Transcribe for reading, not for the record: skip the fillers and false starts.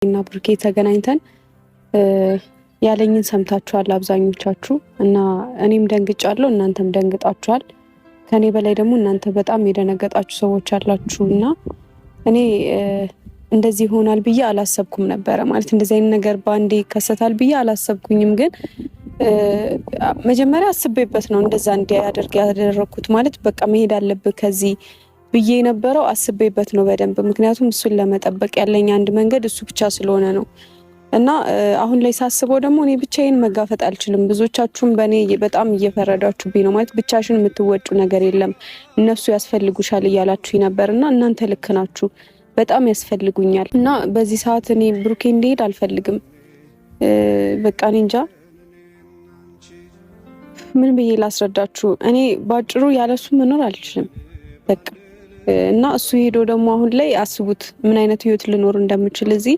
እና ብሩኬ ተገናኝተን ያለኝን ሰምታችኋል አብዛኞቻችሁ እና እኔም ደንግጫለሁ እናንተም ደንግጣችኋል። ከኔ በላይ ደግሞ እናንተ በጣም የደነገጣችሁ ሰዎች አላችሁ እና እኔ እንደዚህ ይሆናል ብዬ አላሰብኩም ነበረ። ማለት እንደዚህ አይነት ነገር ባንዴ ይከሰታል ብዬ አላሰብኩኝም። ግን መጀመሪያ አስቤበት ነው እንደዛ እንዲያደርግ ያደረኩት። ማለት በቃ መሄድ አለብህ ከዚህ ብዬ የነበረው አስቤበት ነው በደንብ። ምክንያቱም እሱን ለመጠበቅ ያለኝ አንድ መንገድ እሱ ብቻ ስለሆነ ነው። እና አሁን ላይ ሳስበው ደግሞ እኔ ብቻዬን መጋፈጥ አልችልም። ብዙዎቻችሁም በእኔ በጣም እየፈረዳችሁብኝ ነው። ማለት ብቻሽን የምትወጩ ነገር የለም እነሱ ያስፈልጉሻል እያላችሁኝ ነበር እና እናንተ ልክ ናችሁ። በጣም ያስፈልጉኛል እና በዚህ ሰዓት እኔ ብሩኬ እንዲሄድ አልፈልግም። በቃ እኔ እንጃ ምን ብዬ ላስረዳችሁ። እኔ ባጭሩ ያለሱ መኖር አልችልም በቃ። እና እሱ ሄዶ ደግሞ አሁን ላይ አስቡት ምን አይነት ህይወት ልኖር እንደምችል እዚህ